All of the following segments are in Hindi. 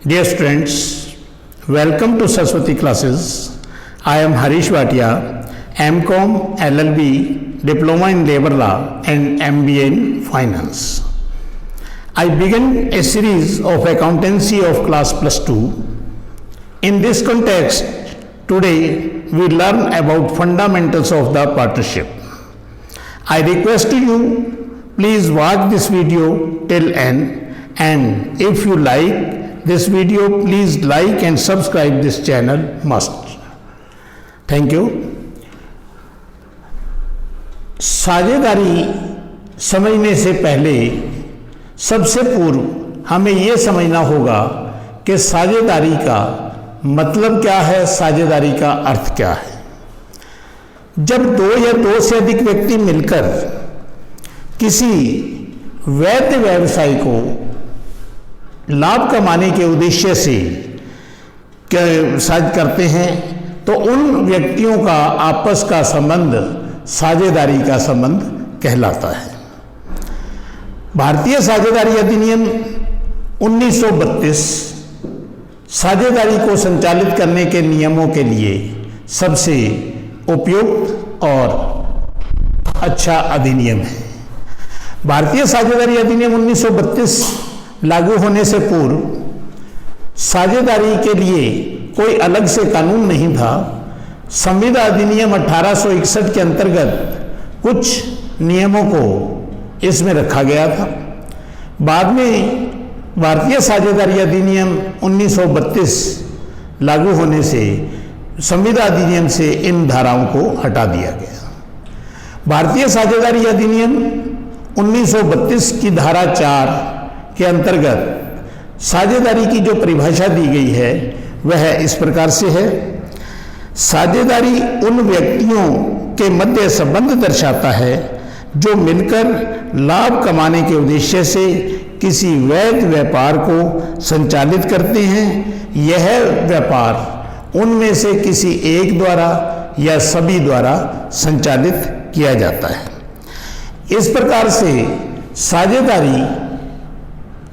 Dear students, welcome to Saraswati classes. I am Harish Bhatia, MCom, LLB, Diploma in Labor Law and MBA in Finance. I begin a series of accountancy of class plus 2. In this context, today we learn about fundamentals of the partnership. I request you, please watch this video till end, and if you like this video, please like and subscribe this channel must. Thank you. साझेदारी समझने से पहले सबसे पूर्व हमें ये समझना होगा कि साझेदारी का मतलब क्या है, साझेदारी का अर्थ क्या है। जब दो या दो से अधिक व्यक्ति मिलकर किसी वैध व्यवसाय को लाभ कमाने के उद्देश्य से साझ करते हैं तो उन व्यक्तियों का आपस का संबंध साझेदारी का संबंध कहलाता है। भारतीय साझेदारी अधिनियम 1932 साझेदारी को संचालित करने के नियमों के लिए सबसे उपयुक्त और अच्छा अधिनियम है। भारतीय साझेदारी अधिनियम 1932 लागू होने से पूर्व साझेदारी के लिए कोई अलग से कानून नहीं था। संविधान अधिनियम 1861 के अंतर्गत कुछ नियमों को इसमें रखा गया था। बाद में भारतीय साझेदारी अधिनियम 1932 लागू होने से संविधान अधिनियम से इन धाराओं को हटा दिया गया। भारतीय साझेदारी अधिनियम 1932 की धारा 4 के अंतर्गत साझेदारी की जो परिभाषा दी गई है वह इस प्रकार से है। साझेदारी उन व्यक्तियों के मध्य संबंध दर्शाता है जो मिलकर लाभ कमाने के उद्देश्य से किसी वैध व्यापार को संचालित करते हैं। यह व्यापार उनमें से किसी एक द्वारा या सभी द्वारा संचालित किया जाता है। इस प्रकार से साझेदारी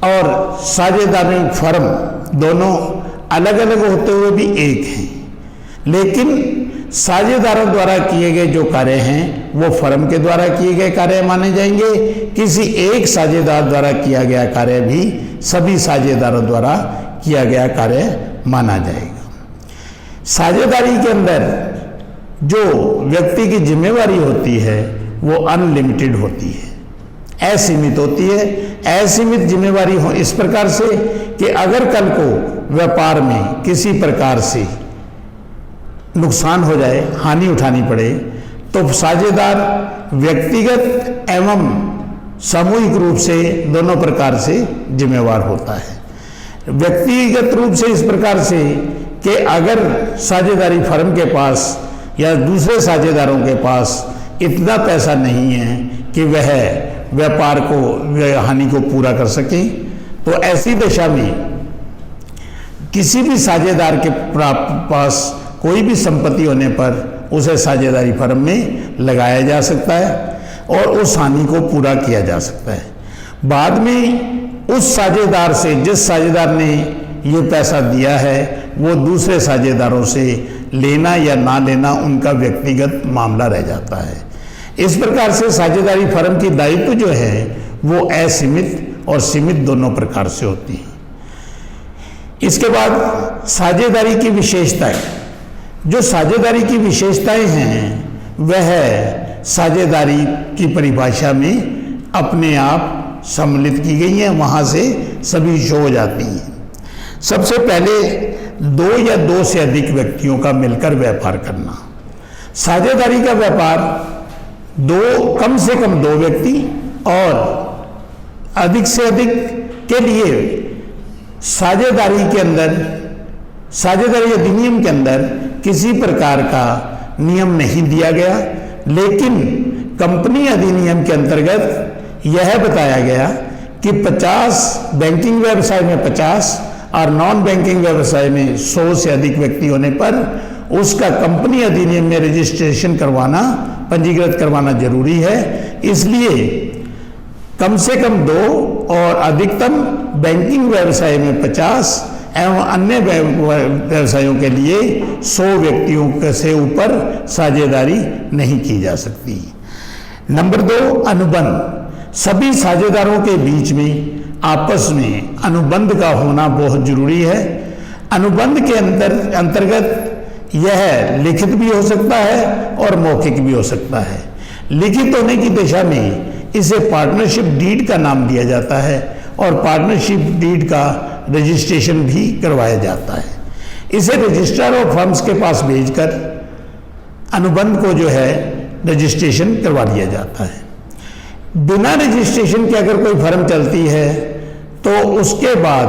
और साझेदारी फर्म दोनों अलग अलग होते हुए भी एक हैं, लेकिन साझेदारों द्वारा किए गए जो कार्य हैं वो फर्म के द्वारा किए गए कार्य माने जाएंगे। किसी एक साझेदार द्वारा किया गया कार्य भी सभी साझेदारों द्वारा किया गया कार्य माना जाएगा। साझेदारी के अंदर जो व्यक्ति की जिम्मेवारी होती है वो अनलिमिटेड होती है, असीमित होती है। असीमित जिम्मेवारी हो इस प्रकार से कि अगर कल को व्यापार में किसी प्रकार से नुकसान हो जाए, हानि उठानी पड़े, तो साझेदार व्यक्तिगत एवं सामूहिक रूप से दोनों प्रकार से जिम्मेवार होता है। व्यक्तिगत रूप से इस प्रकार से कि अगर साझेदारी फर्म के पास या दूसरे साझेदारों के पास इतना पैसा नहीं है कि वह व्यापार को हानि को पूरा कर सके, तो ऐसी दशा में किसी भी साझेदार के पास कोई भी संपत्ति होने पर उसे साझेदारी फर्म में लगाया जा सकता है और उस हानि को पूरा किया जा सकता है। बाद में उस साझेदार से, जिस साझेदार ने ये पैसा दिया है, वो दूसरे साझेदारों से लेना या ना लेना उनका व्यक्तिगत मामला रह जाता है। इस प्रकार से साझेदारी फर्म की दायित्व जो है वो असीमित और सीमित दोनों प्रकार से होती है। इसके बाद साझेदारी की विशेषताएं, जो साझेदारी की विशेषताएं हैं वह साझेदारी की परिभाषा में अपने आप सम्मिलित की गई हैं, वहां से सभी शो हो जाती हैं। सबसे पहले दो या दो से अधिक व्यक्तियों का मिलकर व्यापार करना। साझेदारी का व्यापार कम से कम दो व्यक्ति और अधिक से अधिक के लिए साझेदारी के अंदर, साझेदारी अधिनियम के अंदर किसी प्रकार का नियम नहीं दिया गया, लेकिन कंपनी अधिनियम के अंतर्गत यह बताया गया कि 50 बैंकिंग व्यवसाय में 50 और नॉन बैंकिंग व्यवसाय में 100 से अधिक व्यक्ति होने पर उसका कंपनी अधिनियम में रजिस्ट्रेशन करवाना, पंजीकृत करवाना जरूरी है। इसलिए कम से कम 2 और अधिकतम बैंकिंग व्यवसाय में 50 एवं अन्य व्यवसायों के लिए 100 व्यक्तियों से ऊपर साझेदारी नहीं की जा सकती। नंबर 2, अनुबंध। सभी साझेदारों के बीच में आपस में अनुबंध का होना बहुत जरूरी है। अनुबंध के अंतर्गत यह लिखित भी हो सकता है और मौखिक भी हो सकता है। लिखित होने की दिशा में इसे पार्टनरशिप डीड का नाम दिया जाता है और पार्टनरशिप डीड का रजिस्ट्रेशन भी करवाया जाता है। इसे रजिस्ट्रार ऑफ फर्म्स के पास भेजकर अनुबंध को जो है रजिस्ट्रेशन करवा दिया जाता है। बिना रजिस्ट्रेशन के अगर कोई फर्म चलती है तो उसके बाद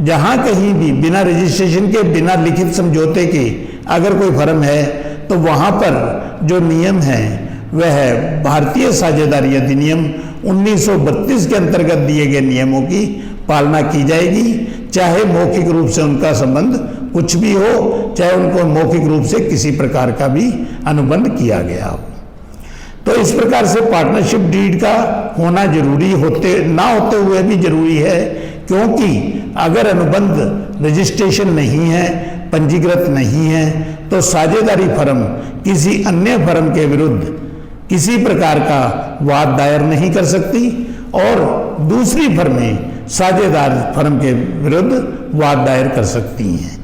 जहां कहीं भी बिना रजिस्ट्रेशन के, बिना लिखित समझौते के अगर कोई फर्म है तो वहां पर जो नियम है वह भारतीय साझेदारी अधिनियम 1932 के अंतर्गत दिए गए नियमों की पालना की जाएगी, चाहे मौखिक रूप से उनका संबंध कुछ भी हो, चाहे उनको मौखिक रूप से किसी प्रकार का भी अनुबंध किया गया हो। तो इस प्रकार से पार्टनरशिप डीड का होना जरूरी ना होते हुए भी जरूरी है, क्योंकि अगर अनुबंध रजिस्ट्रेशन नहीं है, पंजीकृत नहीं है, तो साझेदारी फर्म किसी अन्य फर्म के विरुद्ध किसी प्रकार का वाद दायर नहीं कर सकती और दूसरी फर्में साझेदार फर्म के विरुद्ध वाद दायर कर सकती हैं।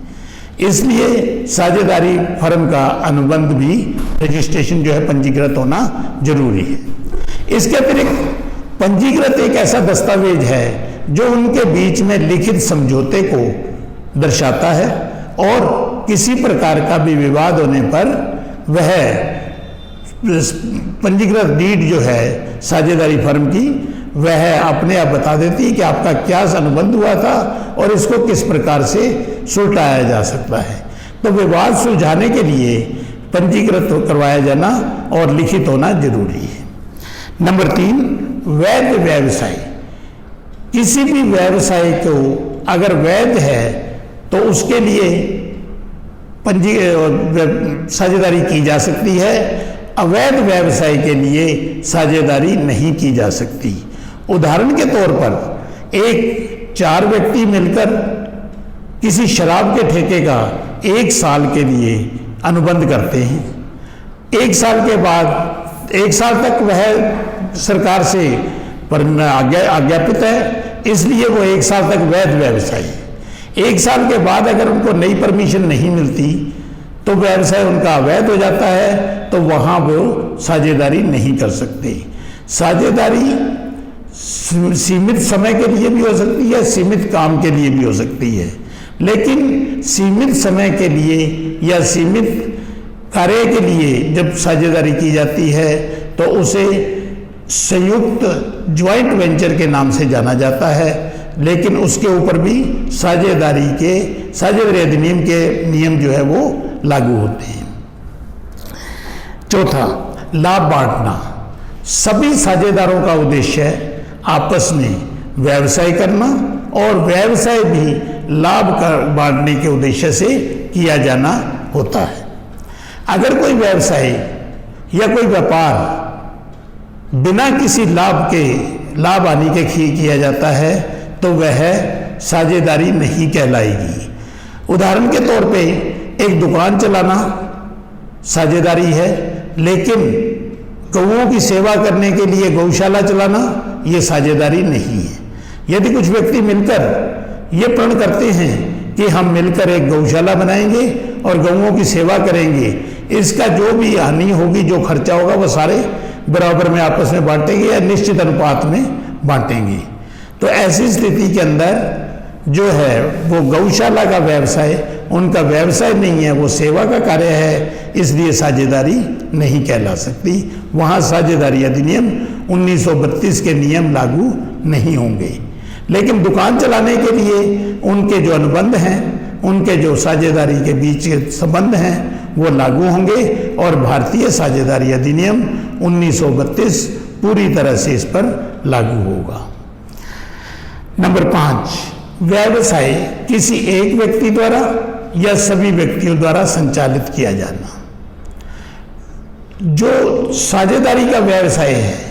इसलिए साझेदारी फर्म का अनुबंध भी रजिस्ट्रेशन जो है पंजीकृत होना जरूरी है। इसके अतिरिक्त पंजीकृत एक ऐसा दस्तावेज है जो उनके बीच में लिखित समझौते को दर्शाता है और किसी प्रकार का भी विवाद होने पर वह पंजीकृत डीड जो है साझेदारी फर्म की वह अपने आप बता देती है कि आपका क्या अनुबंध हुआ था और इसको किस प्रकार से सुलझाया जा सकता है। तो विवाद सुलझाने के लिए पंजीकृत करवाया जाना और लिखित होना जरूरी है। नंबर 3, वैध व्यवसाय। किसी भी व्यवसाय को अगर वैध है तो उसके लिए साझेदारी की जा सकती है। अवैध व्यवसाय के लिए साझेदारी नहीं की जा सकती। उदाहरण के तौर पर 4 व्यक्ति मिलकर किसी शराब के ठेके का 1 साल के लिए अनुबंध करते हैं। 1 साल के बाद 1 साल तक वह सरकार से आज्ञापित है, इसलिए वो 1 साल तक वैध व्यवसाय है। 1 साल के बाद अगर उनको नई परमिशन नहीं मिलती तो व्यवसाय उनका अवैध हो जाता है, तो वहां वो साझेदारी नहीं कर सकते। साझेदारी सीमित समय के लिए भी हो सकती है, सीमित काम के लिए भी हो सकती है, लेकिन सीमित समय के लिए या सीमित कार्य के लिए जब साझेदारी की जाती है तो उसे संयुक्त ज्वाइंट वेंचर के नाम से जाना जाता है, लेकिन उसके ऊपर भी साझेदारी अधिनियम के नियम जो है वो लागू होते हैं। चौथा, लाभ बांटना। सभी साझेदारों का उद्देश्य है आपस में व्यवसाय करना और व्यवसाय भी लाभ बांटने के उद्देश्य से किया जाना होता है। अगर कोई व्यवसाय या कोई व्यापार बिना किसी लाभ आने के किया जाता है तो वह साझेदारी नहीं कहलाएगी। उदाहरण के तौर पे एक दुकान चलाना साझेदारी है, लेकिन गौओं की सेवा करने के लिए गौशाला चलाना ये साझेदारी नहीं है। यदि कुछ व्यक्ति मिलकर ये प्रण करते हैं कि हम मिलकर एक गौशाला बनाएंगे और गौओं की सेवा करेंगे, इसका जो भी हानि होगी, जो खर्चा होगा, वो सारे बराबर में आपस में बांटेंगे या निश्चित अनुपात में बांटेंगे, तो ऐसी स्थिति के अंदर जो है वो गौशाला का व्यवसाय उनका व्यवसाय नहीं है, वो सेवा का कार्य है, इसलिए साझेदारी नहीं कहला सकती। वहाँ साझेदारी अधिनियम 1932 के नियम लागू नहीं होंगे। लेकिन दुकान चलाने के लिए उनके जो अनुबंध हैं, उनके जो साझेदारी के बीच के संबंध हैं, वो लागू होंगे और भारतीय साझेदारी अधिनियम 1932 पूरी तरह से इस पर लागू होगा। नंबर 5, व्यवसाय किसी एक व्यक्ति द्वारा या सभी व्यक्तियों द्वारा संचालित किया जाना। जो साझेदारी का व्यवसाय है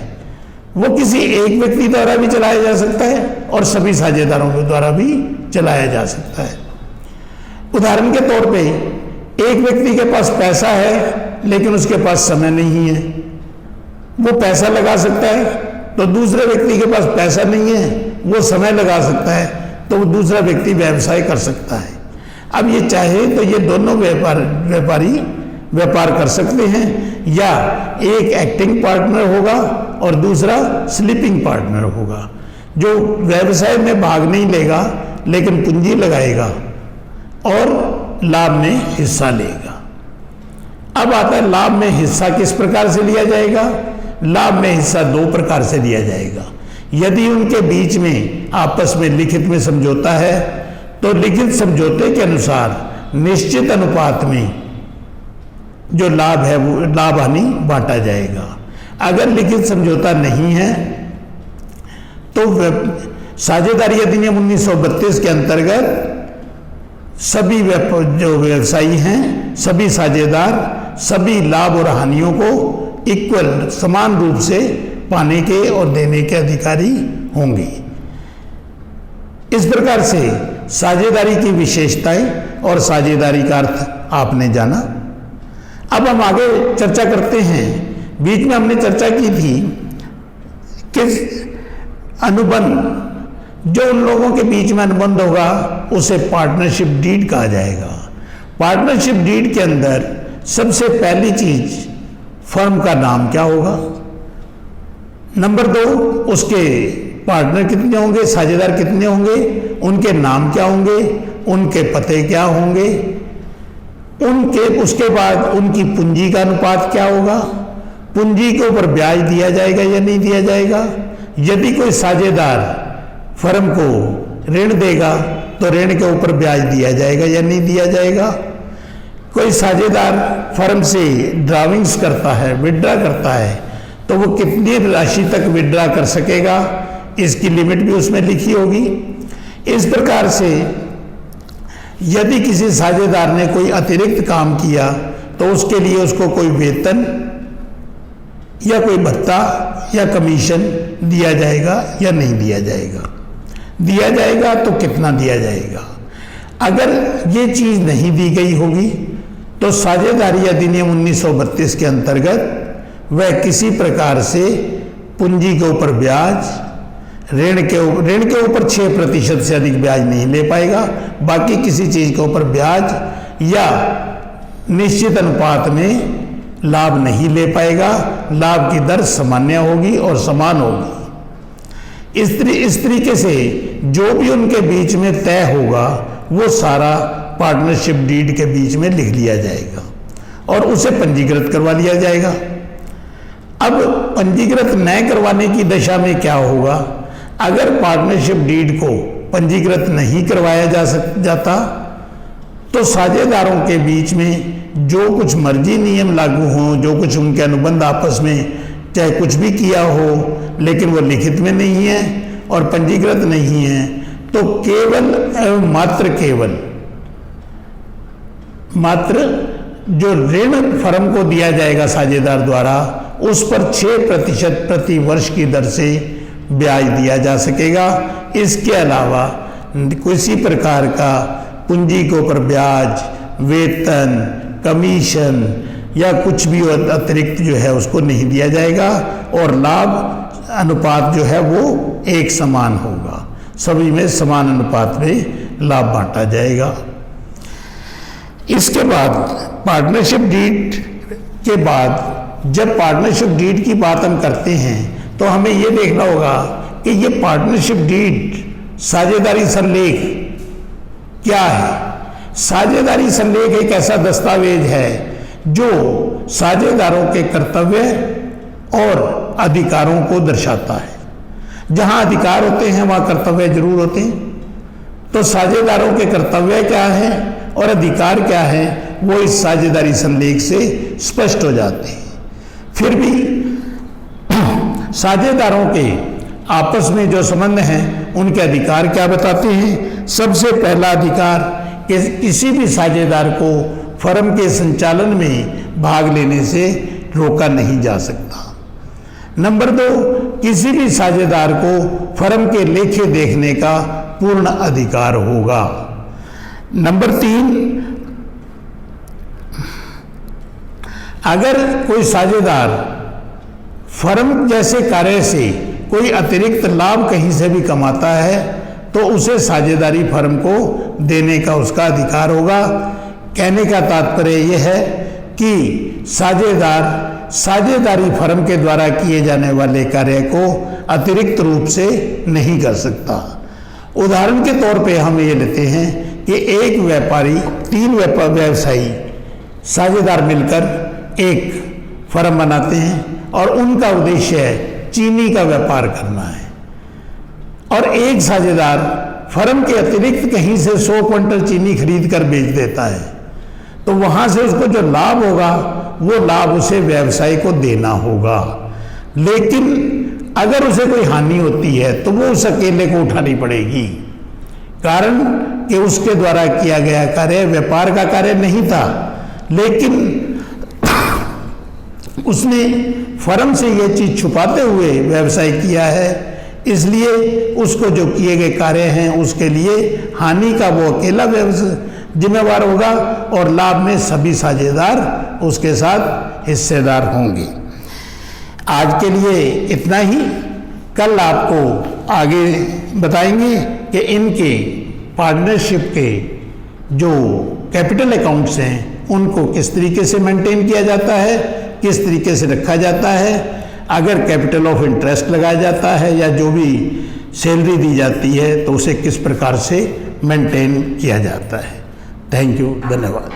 वो किसी एक व्यक्ति द्वारा भी चलाया जा सकता है और सभी साझेदारों के द्वारा भी चलाया जा सकता है। उदाहरण के तौर पे एक व्यक्ति के पास पैसा है लेकिन उसके पास समय नहीं है, वो पैसा लगा सकता है, तो दूसरे व्यक्ति के पास पैसा नहीं है, वो समय लगा सकता है, तो वो दूसरा व्यक्ति व्यवसाय कर सकता है। अब ये चाहे तो ये दोनों व्यापारी व्यापार कर सकते हैं, या एक एक्टिंग पार्टनर होगा और दूसरा स्लीपिंग पार्टनर होगा, जो व्यवसाय में भाग नहीं लेगा लेकिन पूंजी लगाएगा और लाभ में हिस्सा लेगा। अब आता है लाभ में हिस्सा किस प्रकार से लिया जाएगा। लाभ में हिस्सा दो प्रकार से लिया जाएगा। यदि उनके बीच में आपस में लिखित में समझौता है तो लिखित समझौते के अनुसार निश्चित अनुपात में जो लाभ है वो लाभ हानि बांटा जाएगा। अगर लिखित समझौता नहीं है तो साझेदारी अधिनियम 1932 के अंतर्गत सभी जो व्यवसायी हैं, सभी साझेदार सभी लाभ और हानियों को इक्वल समान रूप से पाने के और देने के अधिकारी होंगे। इस प्रकार से साझेदारी की विशेषताएं और साझेदारी का अर्थ आपने जाना। अब हम आगे चर्चा करते हैं। बीच में हमने चर्चा की थी कि अनुबंध, जो उन लोगों के बीच में अनुबंध होगा उसे पार्टनरशिप डीड कहा जाएगा। पार्टनरशिप डीड के अंदर सबसे पहली चीज फर्म का नाम क्या होगा, नंबर 2 उसके पार्टनर कितने होंगे, साझेदार कितने होंगे, उनके नाम क्या होंगे, उनके पते क्या होंगे, उसके बाद उनकी पूंजी का अनुपात क्या होगा, पूंजी के ऊपर ब्याज दिया जाएगा या नहीं दिया जाएगा, यदि कोई साझेदार फर्म को ऋण देगा तो ऋण के ऊपर ब्याज दिया जाएगा या नहीं दिया जाएगा, कोई साझेदार फर्म से ड्राविंग्स करता है, विड्रा करता है, तो वो कितनी राशि तक विड्रा कर सकेगा, इसकी लिमिट भी उसमें लिखी होगी। इस प्रकार से यदि किसी साझेदार ने कोई अतिरिक्त काम किया तो उसके लिए उसको कोई वेतन या कोई भत्ता या कमीशन दिया जाएगा या नहीं दिया जाएगा, दिया जाएगा तो कितना दिया जाएगा। अगर ये चीज नहीं दी गई होगी तो साझेदारी अधिनियम 1932 के अंतर्गत वह किसी प्रकार से पूंजी के ऊपर ब्याज, ऋण के ऊपर 6% से अधिक ब्याज नहीं ले पाएगा, बाकी किसी चीज के ऊपर ब्याज या निश्चित अनुपात में लाभ नहीं ले पाएगा। लाभ की दर सामान्य होगी और समान होगी। इस तरीके से जो भी उनके बीच में तय होगा वो सारा पार्टनरशिप डीड के बीच में लिख लिया जाएगा और उसे पंजीकृत करवा लिया जाएगा। अब पंजीकृत न करवाने की दशा में क्या होगा, अगर पार्टनरशिप डीड को पंजीकृत नहीं करवाया जाता तो साझेदारों के बीच में जो कुछ मर्जी नियम लागू हों, जो कुछ उनके अनुबंध आपस में चाहे कुछ भी किया हो लेकिन वो लिखित में नहीं है और पंजीकृत नहीं है, तो केवल एवं मात्र जो ऋण फर्म को दिया जाएगा साझेदार द्वारा उस पर 6% प्रति वर्ष की दर से ब्याज दिया जा सकेगा। इसके अलावा किसी प्रकार का पूंजी के ऊपर ब्याज, वेतन, कमीशन या कुछ भी अतिरिक्त जो है उसको नहीं दिया जाएगा और लाभ अनुपात जो है वो एक समान होगा, सभी में समान अनुपात में लाभ बांटा जाएगा। इसके बाद पार्टनरशिप डीड के बाद जब पार्टनरशिप डीड की बात हम करते हैं तो हमें यह देखना होगा कि ये पार्टनरशिप डीड साझेदारी संलेख क्या है। साझेदारी संलेख एक ऐसा दस्तावेज है जो साझेदारों के कर्तव्य और अधिकारों को दर्शाता है। जहां अधिकार होते हैं वहां कर्तव्य जरूर होते हैं। तो साझेदारों के कर्तव्य क्या है और अधिकार क्या है वो इस साझेदारी संलेख से स्पष्ट हो जाते हैं। फिर भी साझेदारों के आपस में जो संबंध हैं उनके अधिकार क्या बताते हैं। सबसे पहला अधिकार कि किसी भी साझेदार को फर्म के संचालन में भाग लेने से रोका नहीं जा सकता। नंबर 2, किसी भी साझेदार को फर्म के लेखे देखने का पूर्ण अधिकार होगा। नंबर 3, अगर कोई साझेदार फर्म जैसे कार्य से कोई अतिरिक्त लाभ कहीं से भी कमाता है तो उसे साझेदारी फर्म को देने का उसका अधिकार होगा। कहने का तात्पर्य यह है कि साझेदार साझेदारी फर्म के द्वारा किए जाने वाले कार्य को अतिरिक्त रूप से नहीं कर सकता। उदाहरण के तौर पे हम ये लेते हैं कि एक व्यापारी 3 व्यवसायी साझेदार मिलकर एक फर्म बनाते हैं और उनका उद्देश्य है चीनी का व्यापार करना है, और एक साझेदार फर्म के अतिरिक्त कहीं से 100 क्विंटल चीनी खरीद कर बेच देता है, तो वहां से उसको जो लाभ होगा वो लाभ उसे व्यवसाय को देना होगा। लेकिन अगर उसे कोई हानि होती है तो वो उस अकेले को उठानी पड़ेगी, कारण कि उसके द्वारा किया गया कार्य व्यापार का कार्य नहीं था, लेकिन उसने फर्म से ये चीज छुपाते हुए व्यवसाय किया है, इसलिए उसको जो किए गए कार्य हैं उसके लिए हानि का वो अकेला जिम्मेवार होगा और लाभ में सभी साझेदार उसके साथ हिस्सेदार होंगे। आज के लिए इतना ही। कल आपको आगे बताएंगे कि इनके पार्टनरशिप के जो कैपिटल अकाउंट्स हैं उनको किस तरीके से मेंटेन किया जाता है, किस तरीके से रखा जाता है, अगर कैपिटल ऑफ इंटरेस्ट लगाया जाता है या जो भी सैलरी दी जाती है तो उसे किस प्रकार से मेंटेन किया जाता है। थैंक यू, धन्यवाद।